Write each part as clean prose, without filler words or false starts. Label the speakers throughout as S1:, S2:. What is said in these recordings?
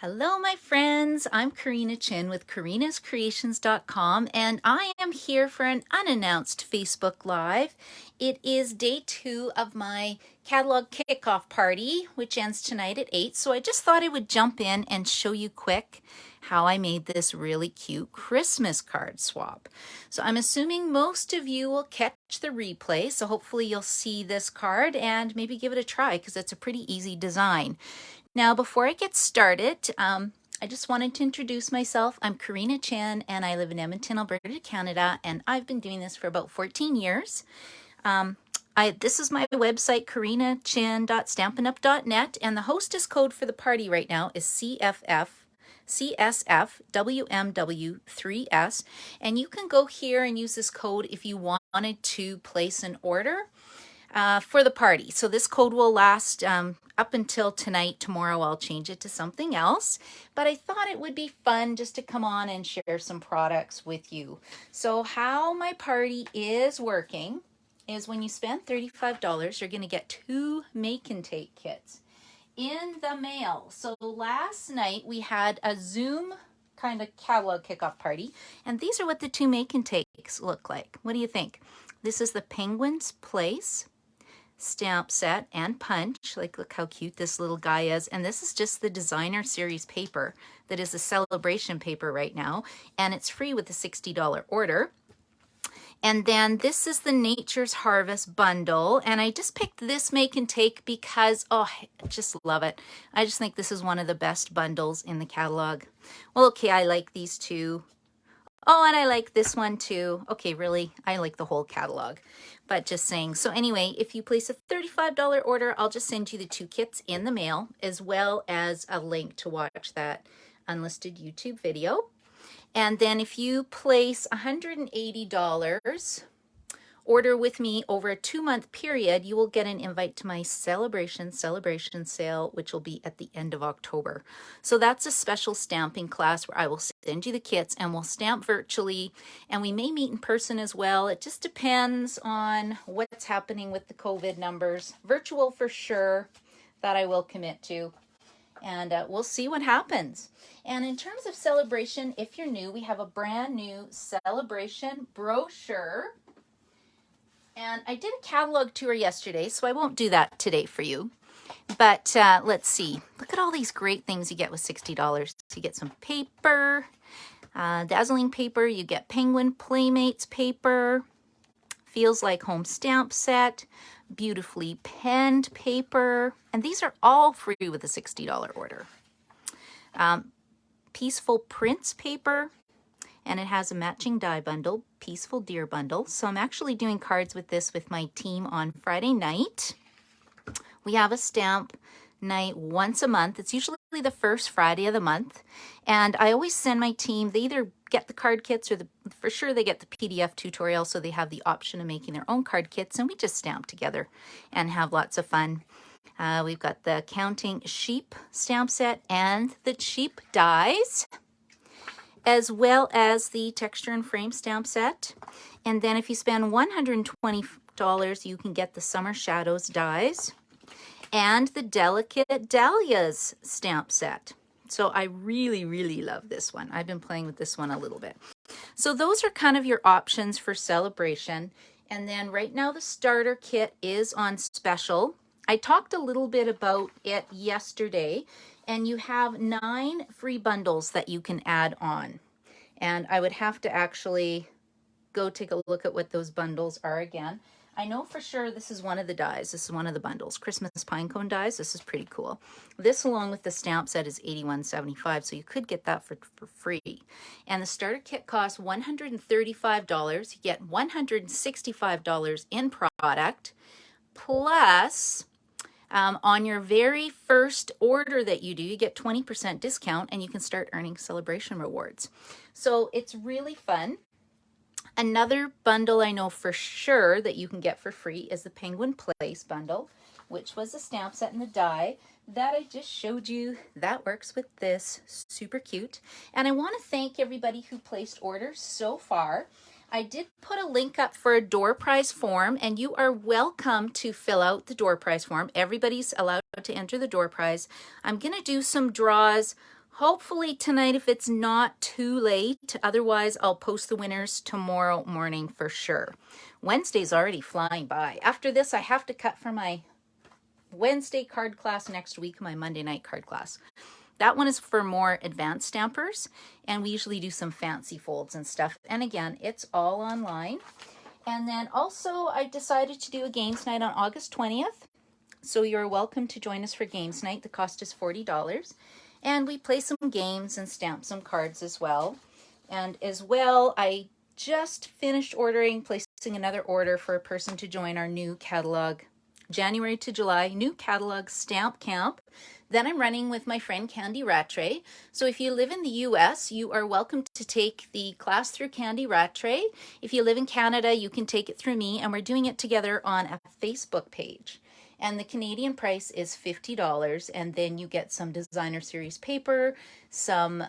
S1: Hello, my friends. I'm Karina Chin with karinascreations.com, and I am here for an unannounced Facebook Live. It is day 2 of my catalog kickoff party, which ends tonight at 8. So I just thought I would jump in and show you quick how I made this really cute Christmas card swap. So I'm assuming most of you will catch the replay, so hopefully you'll see this card and maybe give it a try because it's a pretty easy design. Now, before I get started, I just wanted to introduce myself. I'm Karina Chin, and I live in Edmonton, Alberta, Canada, and I've been doing this for about 14 years. This is my website, karinachin.stampinup.net, and the hostess code for the party right now is CSFWMW3S, and you can go here and use this code if you wanted to place an order for the party. So this code will last up until tonight. Tomorrow I'll change it to something else, but I thought it would be fun just to come on and share some products with you. So how my party is working is when you spend $35, you're going to get 2 make and take kits in the mail. So last night we had a Zoom kind of catalog kickoff party, and these are what the 2 make and takes look like. What do you think? This is the Penguin's Place stamp set and punch. Like, look how cute this little guy is. And this is just the designer series paper that is a celebration paper right now, and it's free with a $60 order. And then this is the Nature's Harvest bundle, and I just picked this make and take because, oh, I just love it. I just think this is one of the best bundles in the catalog. Well, okay, I like these two. Oh, and I like this one too. Okay, really, I like the whole catalog, but just saying. So anyway, if you place a $35 order, I'll just send you the 2 kits in the mail, as well as a link to watch that unlisted YouTube video. And then if you place $180 order with me over a 2-month period, you will get an invite to my celebration sale, which will be at the end of October. So that's a special stamping class where I will send you the kits and we'll stamp virtually, and we may meet in person as well. It just depends on what's happening with the COVID numbers. Virtual for sure, that I will commit to, and we'll see what happens. And in terms of celebration, if you're new, we have a brand new celebration brochure. And I did a catalog tour yesterday, so I won't do that today for you. But let's see. Look at all these great things you get with $60. You get some paper, dazzling paper. You get Penguin Playmates paper. Feels Like Home stamp set. Beautifully penned paper. And these are all free with a $60 order. Peaceful Prints paper. And it has a matching die bundle, Peaceful Deer bundle. So I'm actually doing cards with this with my team on Friday night. We have a stamp night once a month. It's usually the first Friday of the month. And I always send my team, they either get the card kits or for sure they get the PDF tutorial, so they have the option of making their own card kits, and we just stamp together and have lots of fun. We've got the Counting Sheep stamp set and the cheap dies, as well as the texture and frame stamp set. And then if you spend $120, you can get the Summer Shadows dies and the Delicate Dahlias stamp set. So I really, really love this one. I've been playing with this one a little bit. So those are kind of your options for celebration. And then right now the starter kit is on special. I talked a little bit about it yesterday, and you have 9 free bundles that you can add on. And I would have to actually go take a look at what those bundles are again. I know for sure this is one of the dies. This is one of the bundles. Christmas Pinecone dies. This is pretty cool. This, along with the stamp set, is $81.75, so you could get that for free. And the starter kit costs $135. You get $165 in product, plus on your very first order that you do, you get 20% discount, and you can start earning celebration rewards. So it's really fun. Another bundle I know for sure that you can get for free is the Penguin Place bundle, which was a stamp set and the die that I just showed you. That works with this. Super cute. And I want to thank everybody who placed orders so far. I did put a link up for a door prize form, and you are welcome to fill out the door prize form. Everybody's allowed to enter the door prize. I'm going to do some draws hopefully tonight if it's not too late. Otherwise, I'll post the winners tomorrow morning for sure. Wednesday's already flying by. After this, I have to cut for my Wednesday card class next week, my Monday night card class. That one is for more advanced stampers, and we usually do some fancy folds and stuff. And again, it's all online. And then also I decided to do a games night on August 20th. So you're welcome to join us for games night. The cost is $40. And we play some games and stamp some cards as well. And as well, I just finished placing another order for a person to join our new catalog, January to July, new catalog stamp camp. Then I'm running with my friend Candy Rattray. So if you live in the US, you are welcome to take the class through Candy Rattray. If you live in Canada, you can take it through me, and we're doing it together on a Facebook page. And the Canadian price is $50, and then you get some designer series paper, some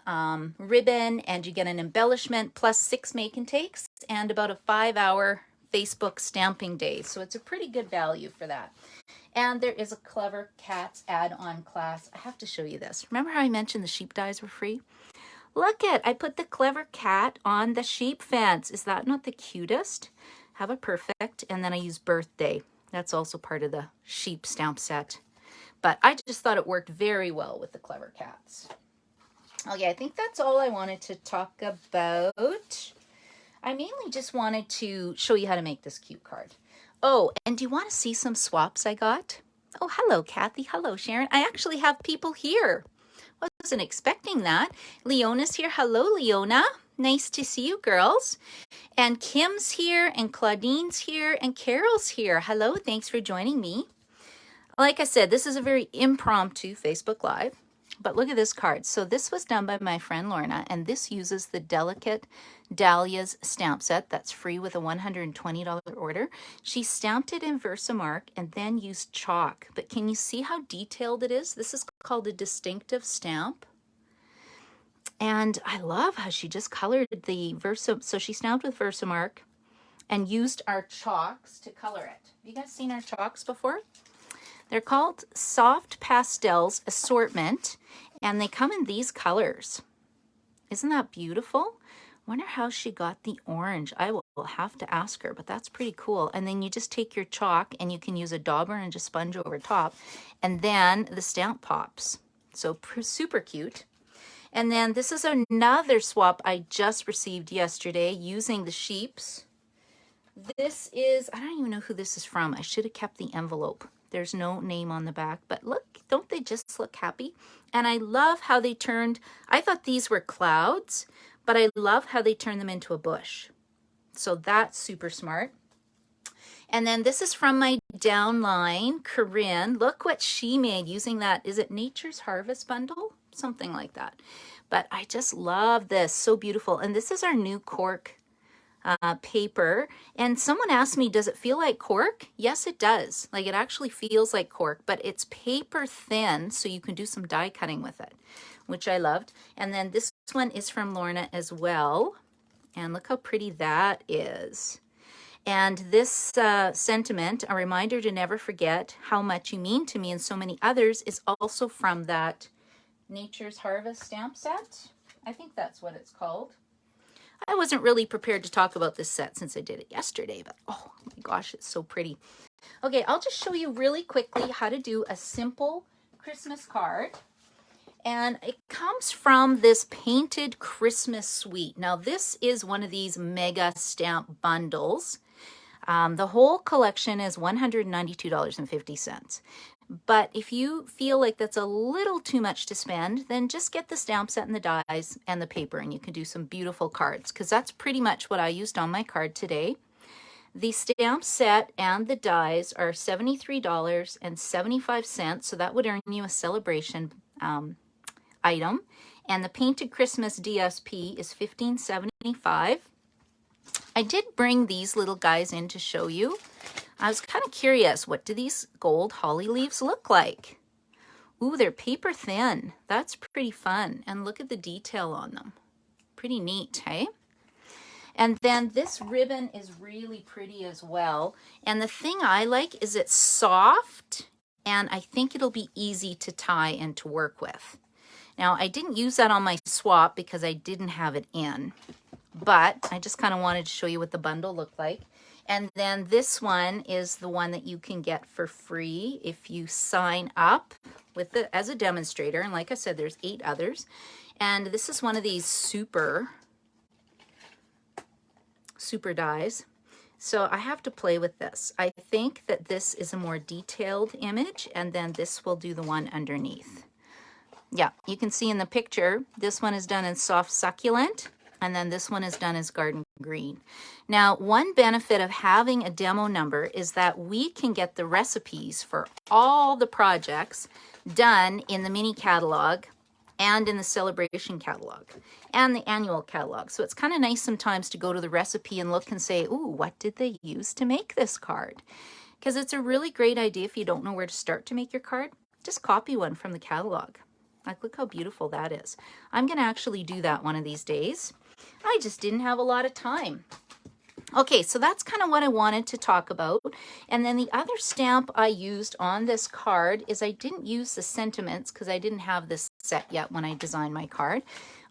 S1: ribbon, and you get an embellishment plus 6 make and takes and about a 5-hour Facebook stamping day. So it's a pretty good value for that. And there is a Clever Cats add-on class. I have to show you this. Remember how I mentioned the sheep dies were free? Look it, I put the Clever Cat on the sheep fence. Is that not the cutest? Have a perfect, and then I use birthday. That's also part of the sheep stamp set. But I just thought it worked very well with the Clever Cats. Okay, I think that's all I wanted to talk about. I mainly just wanted to show you how to make this cute card. Oh, and do you want to see some swaps I got? Oh, hello, Kathy. Hello, Sharon. I actually have people here. Wasn't expecting that. Leona's here. Hello, Leona. Nice to see you, girls. And Kim's here, and Claudine's here, and Carol's here. Hello, thanks for joining me. Like I said, this is a very impromptu Facebook Live, but look at this card. So this was done by my friend Lorna, and this uses the Delicate Dahlias stamp set that's free with a $120 order. She stamped it in Versamark and then used chalk. But can you see how detailed it is? This is called a distinctive stamp. And I love how she just colored the so she stamped with Versamark and used our chalks to color it. Have you guys seen our chalks before? They're called Soft Pastels Assortment, and they come in these colors. Isn't that beautiful? Wonder how she got the orange. I will have to ask her, but that's pretty cool. And then you just take your chalk, and you can use a dauber and just sponge over top, and then the stamp pops. So super cute. And then this is another swap I just received yesterday using the sheeps. This is, I don't even know who this is from. I should have kept the envelope. There's no name on the back, but look, don't they just look happy? And I love how they turned, I thought these were clouds, but I love how they turned them into a bush. So that's super smart. And then this is from my downline, Corinne. Look what she made using that, is it Nature's Harvest bundle? Something like that. But I just love this, so beautiful. And this is our new cork paper. And someone asked me, does it feel like cork? Yes, it does. Like, it actually feels like cork, but it's paper thin, so you can do some die cutting with it, which I loved. And then this one is from Lorna as well. And look how pretty that is. And this sentiment, a reminder to never forget how much you mean to me and so many others, is also from that Nature's Harvest stamp set. I think that's what it's called. I wasn't really prepared to talk about this set since I did it yesterday, but oh my gosh, it's so pretty. Okay, I'll just show you really quickly how to do a simple Christmas card. And it comes from this Painted Christmas Suite. Now, this is one of these mega stamp bundles. The whole collection is $192.50. But if you feel like that's a little too much to spend, then just get the stamp set and the dies and the paper, and you can do some beautiful cards, because that's pretty much what I used on my card today. The stamp set and the dies are $73.75, so that would earn you a celebration item. And the Painted Christmas DSP is $15.75. I did bring these little guys in to show you. I was kind of curious, what do these gold holly leaves look like? Ooh, they're paper thin. That's pretty fun. And look at the detail on them. Pretty neat, hey? And then this ribbon is really pretty as well. And the thing I like is it's soft, and I think it'll be easy to tie and to work with. Now, I didn't use that on my swap because I didn't have it in, but I just kind of wanted to show you what the bundle looked like. And then this one is the one that you can get for free if you sign up with it as a demonstrator. And like I said, there's 8 others. And this is one of these super dies. So I have to play with this. I think that this is a more detailed image, and then this will do the one underneath. Yeah, you can see in the picture, this one is done in soft succulent, and then this one is done as garden green. Now, one benefit of having a demo number is that we can get the recipes for all the projects done in the mini catalog and in the celebration catalog and the annual catalog. So it's kind of nice sometimes to go to the recipe and look and say, ooh, what did they use to make this card? Because it's a really great idea if you don't know where to start to make your card, just copy one from the catalog. Like, look how beautiful that is. I'm going to actually do that one of these days. I just didn't have a lot of time. Okay, so that's kind of what I wanted to talk about. And then the other stamp I used on this card is I didn't use the sentiments because I didn't have this set yet when I designed my card.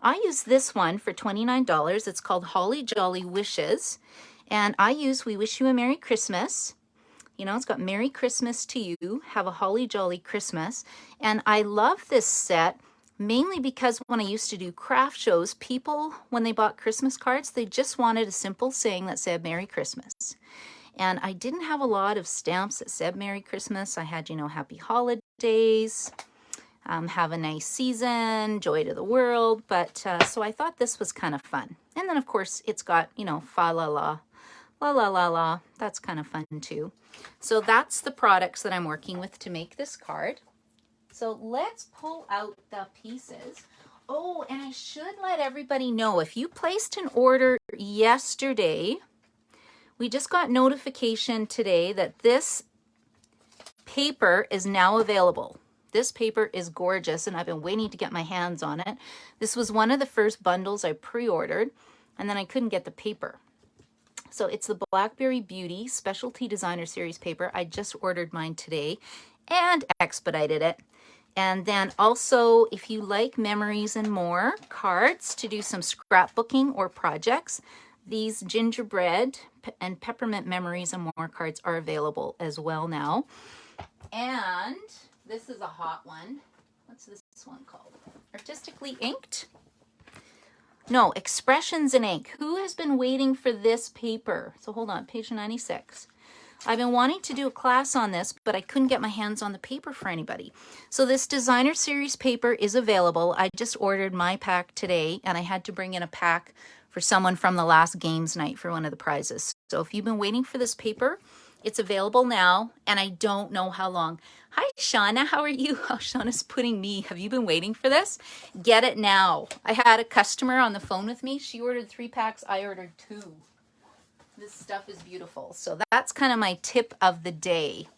S1: I used this one for $29. It's called Holly Jolly Wishes. And I use We Wish You a Merry Christmas. You know, it's got Merry Christmas to you. Have a holly jolly Christmas. And I love this set mainly because when I used to do craft shows, people, when they bought Christmas cards, they just wanted a simple saying that said Merry Christmas. And I didn't have a lot of stamps that said Merry Christmas. I had, you know, Happy Holidays, have a nice season, joy to the world. But so I thought this was kind of fun. And then, of course, it's got, you know, fa la la. La la la la, that's kind of fun too. So that's the products that I'm working with to make this card. So let's pull out the pieces. Oh, and I should let everybody know, if you placed an order yesterday, we just got notification today that this paper is now available. This paper is gorgeous and I've been waiting to get my hands on it. This was one of the first bundles I pre-ordered and then I couldn't get the paper. So it's the Blackberry Beauty Specialty Designer Series paper. I just ordered mine today and expedited it. And then also, if you like memories and more cards to do some scrapbooking or projects, these gingerbread and peppermint memories and more cards are available as well now. And this is a hot one. What's this one called? Artistically Inked? No, Expressions in Ink. Who has been waiting for this paper? So hold on, page 96. I've been wanting to do a class on this, but I couldn't get my hands on the paper for anybody. So this designer series paper is available. I just ordered my pack today, and I had to bring in a pack for someone from the last games night for one of the prizes. So if you've been waiting for this paper, it's available now, and I don't know how long. Hi, Shauna. How are you? Oh, Shauna's putting me. Have you been waiting for this? Get it now. I had a customer on the phone with me. She ordered 3 packs. I ordered 2. This stuff is beautiful. So that's kind of my tip of the day.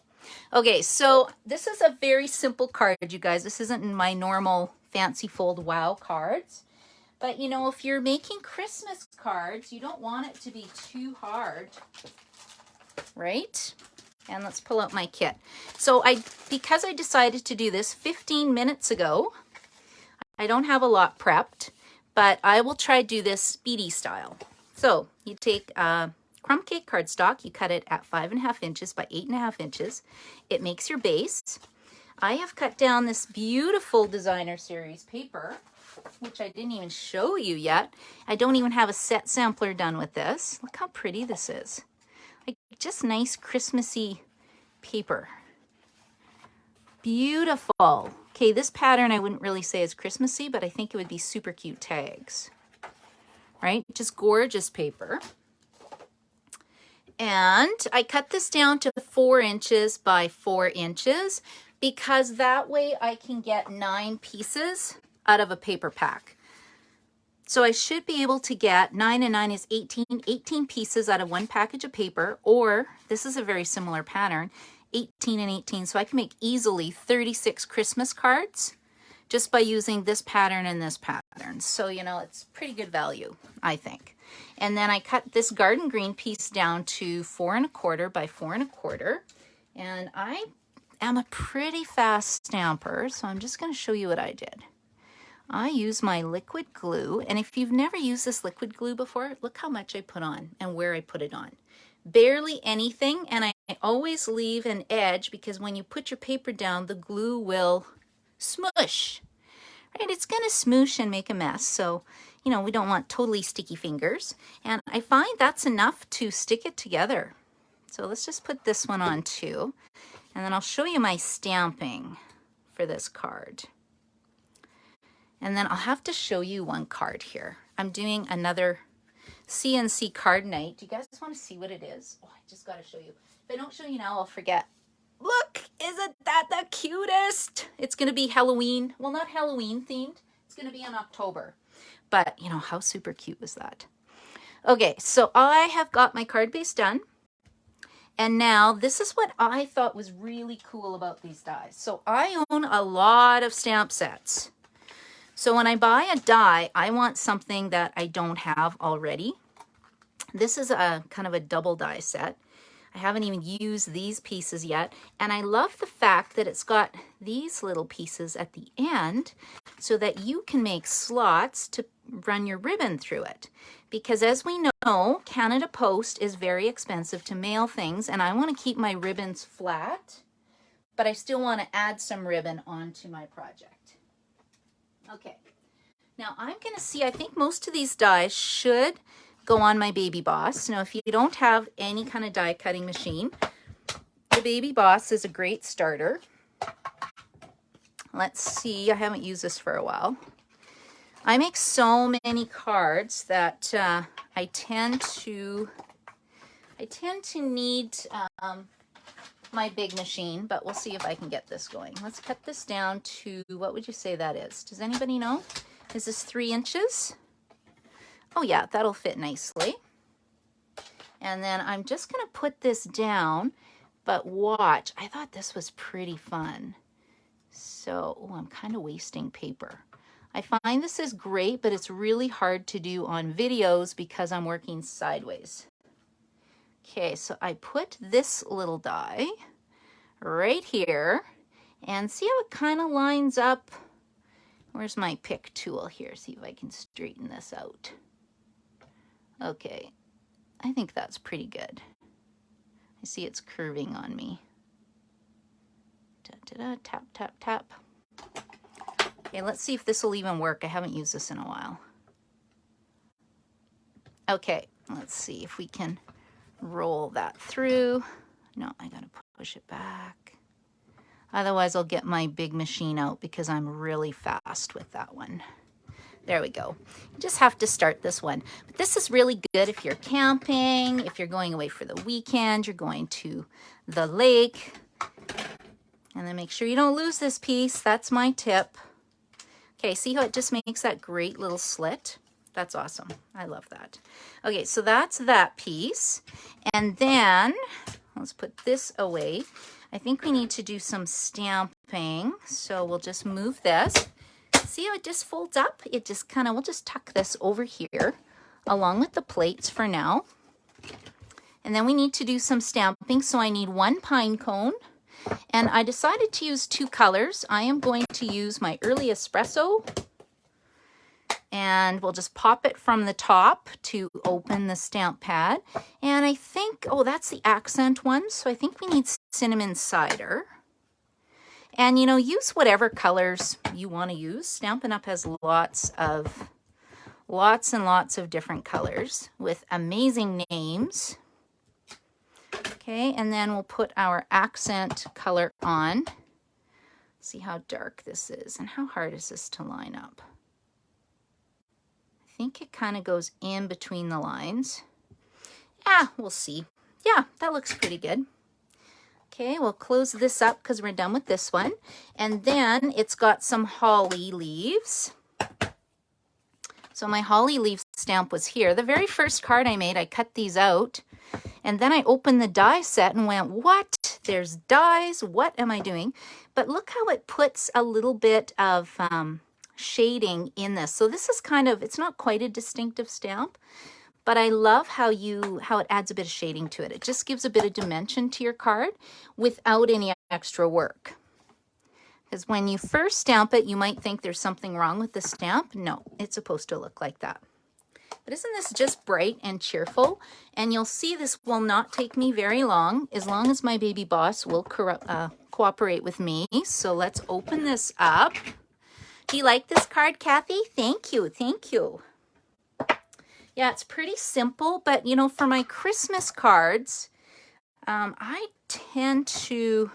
S1: Okay, so this is a very simple card, you guys. This isn't in my normal fancy fold wow cards. But, you know, if you're making Christmas cards, you don't want it to be too hard, right? And let's pull out my kit. So because I decided to do this 15 minutes ago, I don't have a lot prepped, but I will try to do this speedy style. So you take crumb cake cardstock, you cut it at 5.5 inches by 8.5 inches. It makes your base. I have cut down this beautiful designer series paper, which I didn't even show you yet. I don't even have a set sampler done with this. Look how pretty this is. Like, just nice Christmassy paper. Beautiful. Okay, this pattern I wouldn't really say is Christmassy, but I think it would be super cute tags. Right? Just gorgeous paper. And I cut this down to 4 inches by 4 inches because that way I can get 9 pieces out of a paper pack. So I should be able to get 9 and 9 is 18 pieces out of one package of paper, or this is a very similar pattern, 18 and 18. So I can make easily 36 Christmas cards just by using this pattern and this pattern. So, you know, it's pretty good value, I think. And then I cut this garden green piece down to 4 1/4 by 4 1/4. And I am a pretty fast stamper, so I'm just going to show you what I did. I use my liquid glue, and if you've never used this liquid glue before, look how much I put on and where I put it on. Barely anything, and I always leave an edge because when you put your paper down, the glue will smoosh, right? It's gonna smoosh and make a mess, so you know, we don't want totally sticky fingers. And I find that's enough to stick it together. So let's just put this one on too, and then I'll show you my stamping for this card. And then I'll have to show you one card here. I'm doing another CNC card night. Do you guys want to see what it is? Oh, I just got to show you. If I don't show you now, I'll forget. Look, isn't that the cutest? It's going to be Halloween. Well, not Halloween themed. It's going to be in October. But, you know, how super cute was that? Okay, so I have got my card base done. And now this is what I thought was really cool about these dies. So I own a lot of stamp sets. So when I buy a die, I want something that I don't have already. This is a kind of a double die set. I haven't even used these pieces yet. And I love the fact that it's got these little pieces at the end so that you can make slots to run your ribbon through it. Because as we know, Canada Post is very expensive to mail things, and I want to keep my ribbons flat, but I still want to add some ribbon onto my project. Okay, now I'm going to see, I think most of these dies should go on my Baby Boss. Now, if you don't have any kind of die cutting machine, the Baby Boss is a great starter. Let's see, I haven't used this for a while. I make so many cards that I tend to need my big machine, but we'll see if I can get this going. Let's cut this down to, what would you say that is? Does anybody know? Is this 3 inches? Oh yeah, that'll fit nicely. And then I'm just gonna put this down, but watch, I thought this was pretty fun. So, I'm kind of wasting paper. I find this is great, but it's really hard to do on videos because I'm working sideways. Okay, so I put this little die right here, and see how it kind of lines up. Where's my pick tool here? See if I can straighten this out. Okay, I think that's pretty good. I see it's curving on me. Tap, tap, tap. Okay, let's see if this will even work. I haven't used this in a while. Okay, let's see if we can roll that through. No, I gotta push it back. Otherwise, I'll get my big machine out because I'm really fast with that one. There we go. You just have to start this one. But this is really good if you're camping, if you're going away for the weekend, you're going to the lake. And then make sure you don't lose this piece. That's my tip. Okay, see how it just makes that great little slit? That's awesome. I love that. Okay, so that's that piece. And then, let's put this away. I think we need to do some stamping. So we'll just move this. See how it just folds up? It just kind of, we'll just tuck this over here along with the plates for now. And then we need to do some stamping. So I need 1 pine cone. And I decided to use 2 colors. I am going to use my Early Espresso, and we'll just pop it from the top to open the stamp pad. And I think, oh, that's the accent one. So I think we need cinnamon cider. And, you know, use whatever colors you want to use. Stampin' Up! Has lots and lots of different colors with amazing names. Okay, and then we'll put our accent color on. See how dark this is, and how hard is this to line up? I think it kind of goes in between the lines. Ah, we'll see. Yeah, that looks pretty good. Okay, we'll close this up because we're done with this one. And then it's got some holly leaves. So my holly leaf stamp was here. The very first card I made, I cut these out. And then I opened the die set and went, what? There's dies. What am I doing? But look how it puts a little bit of shading in this. So this is kind of, it's not quite a distinctive stamp, but I love how it adds a bit of shading to it. It just gives a bit of dimension to your card without any extra work. Because when you first stamp it, you might think there's something wrong with the stamp. No, it's supposed to look like that. But isn't this just bright and cheerful? And you'll see this will not take me very long as my baby boss will cooperate with me. So let's open this up. Do you like this card, Kathy? Thank you. Thank you. Yeah, it's pretty simple, but you know, for my Christmas cards, I tend to...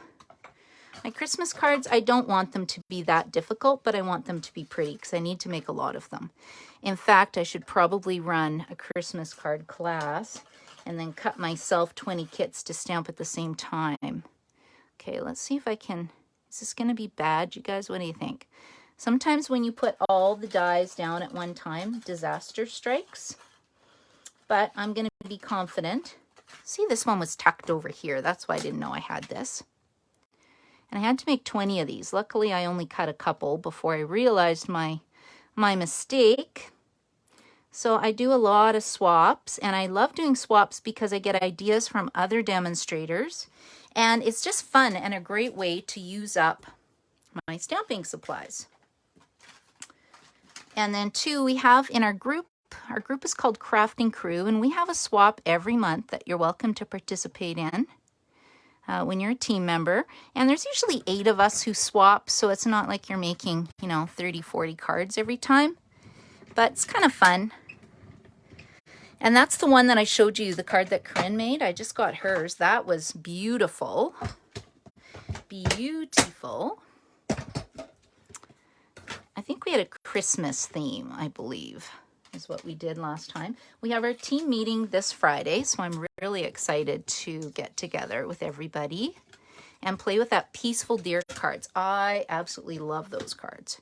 S1: My Christmas cards, I don't want them to be that difficult, but I want them to be pretty because I need to make a lot of them. In fact, I should probably run a Christmas card class and then cut myself 20 kits to stamp at the same time. Okay, let's see if I can... Is this going to be bad? You guys, what do you think? Sometimes when you put all the dies down at one time, disaster strikes. But I'm going to be confident. See, this one was tucked over here. That's why I didn't know I had this. And I had to make 20 of these. Luckily, I only cut a couple before I realized my mistake. So I do a lot of swaps, and I love doing swaps because I get ideas from other demonstrators. And it's just fun and a great way to use up my stamping supplies. And then too, we have in our group is called Crafting Crew, and we have a swap every month that you're welcome to participate in. When you're a team member, and there's usually 8 of us who swap, so it's not like you're making, you know, 30, 40 cards every time, but it's kind of fun. And that's the one that I showed you, the card that Corinne made. I just got hers. That was beautiful. Beautiful. I think we had a Christmas theme, I believe, is what we did last time. We have our team meeting this Friday, so I'm really excited to get together with everybody and play with that Peaceful Deer cards. I absolutely love those cards.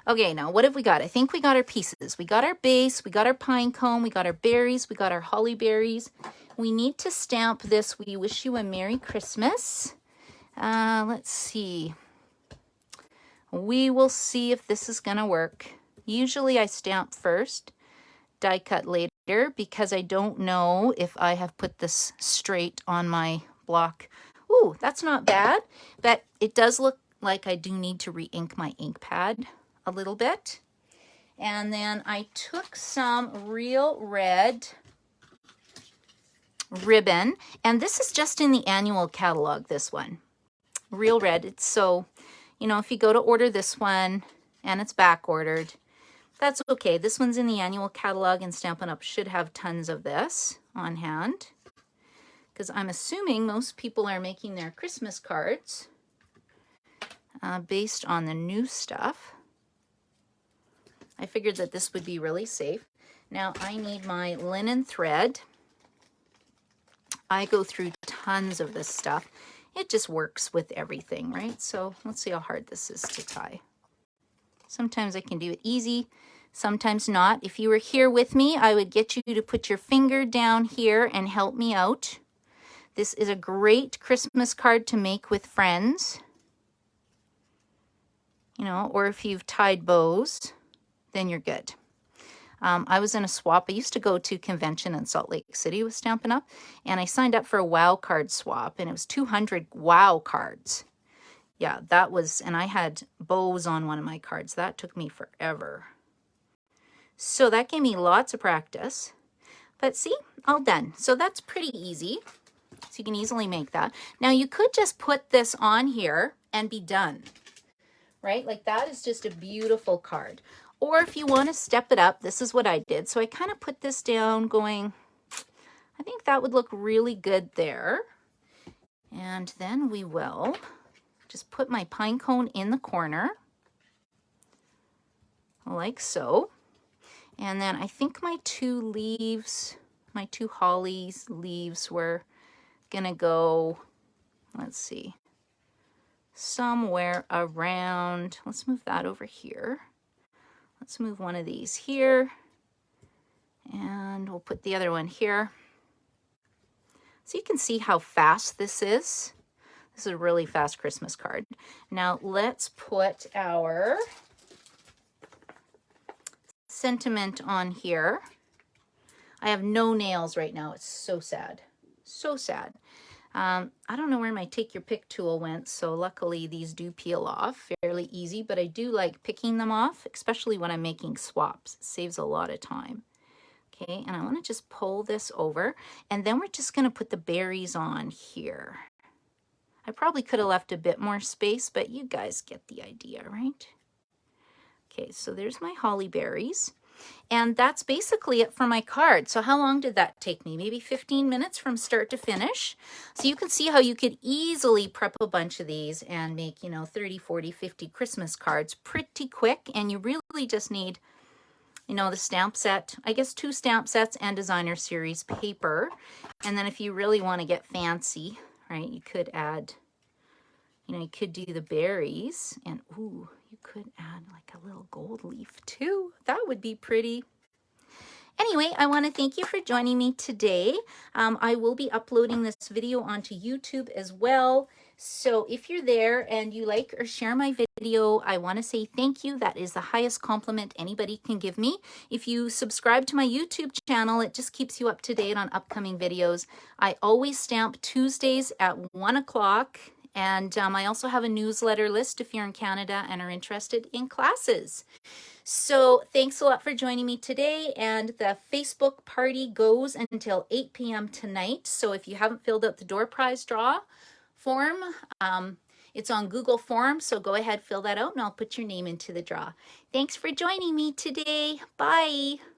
S1: Okay, now what have we got? I think we got our pieces. We got our base, we got our pine cone, we got our berries, we got our holly berries. We need to stamp this We Wish You a Merry Christmas. Let's see. We will see if this is gonna work. Usually I stamp first, die cut later, because I don't know if I have put this straight on my block. Ooh, that's not bad, but it does look like I do need to re-ink my ink pad a little bit. And then I took some real red ribbon, and this is just in the annual catalog, this one. Real red. It's so, you know, if you go to order this one and it's back ordered, that's okay. This one's in the annual catalog, and Stampin' Up! Should have tons of this on hand, because I'm assuming most people are making their Christmas cards based on the new stuff. I figured that this would be really safe. Now I need my linen thread. I go through tons of this stuff. It just works with everything, right? So let's see how hard this is to tie. Sometimes I can do it easy, sometimes not. If you were here with me, I would get you to put your finger down here and help me out. This is a great Christmas card to make with friends. You know, or if you've tied bows, then you're good. I was in a swap. I used to go to convention in Salt Lake City with Stampin' Up! And I signed up for a WOW card swap, and it was 200 WOW cards. Yeah, that was, and I had bows on one of my cards. That took me forever. So that gave me lots of practice. But see, all done. So that's pretty easy. So you can easily make that. Now you could just put this on here and be done, right? Like that is just a beautiful card. Or if you want to step it up, this is what I did. So I kind of put this down going, I think that would look really good there. And then we will just put my pine cone in the corner, like so. And then I think my two leaves, my two hollies leaves were gonna go, let's see, somewhere around, let's move that over here. Let's move one of these here, and we'll put the other one here. So you can see how fast this is. This is a really fast Christmas card. Now let's put our sentiment on here. I have no nails right now. It's so sad. So sad. I don't know where my Take Your Pick tool went, so luckily these do peel off fairly fairly easy, but I do like picking them off, especially when I'm making swaps. It saves a lot of time. Okay, and I want to just pull this over, and then we're just going to put the berries on here. I probably could have left a bit more space, but you guys get the idea, right? Okay, so there's my holly berries. And that's basically it for my card. So how long did that take me? Maybe 15 minutes from start to finish. So you can see how you could easily prep a bunch of these and make, 30, 40, 50 Christmas cards pretty quick. And you really just need, the stamp set, I guess 2 stamp sets and designer series paper. And then if you really want to get fancy, right, you could add, you could do the berries, and ooh, you could add like a little gold leaf too. That would be pretty. Anyway, I want to thank you for joining me today. I will be uploading this video onto YouTube as well. So if you're there and you like or share my video, I want to say thank you. That is the highest compliment anybody can give me. If you subscribe to my YouTube channel, it just keeps you up to date on upcoming videos. I always stamp Tuesdays at 1 o'clock. And I also have a newsletter list if you're in Canada and are interested in classes. So thanks a lot for joining me today. And the Facebook party goes until 8 p.m. tonight. So if you haven't filled out the door prize draw form, it's on Google Forms. So go ahead, fill that out, and I'll put your name into the draw. Thanks for joining me today. Bye.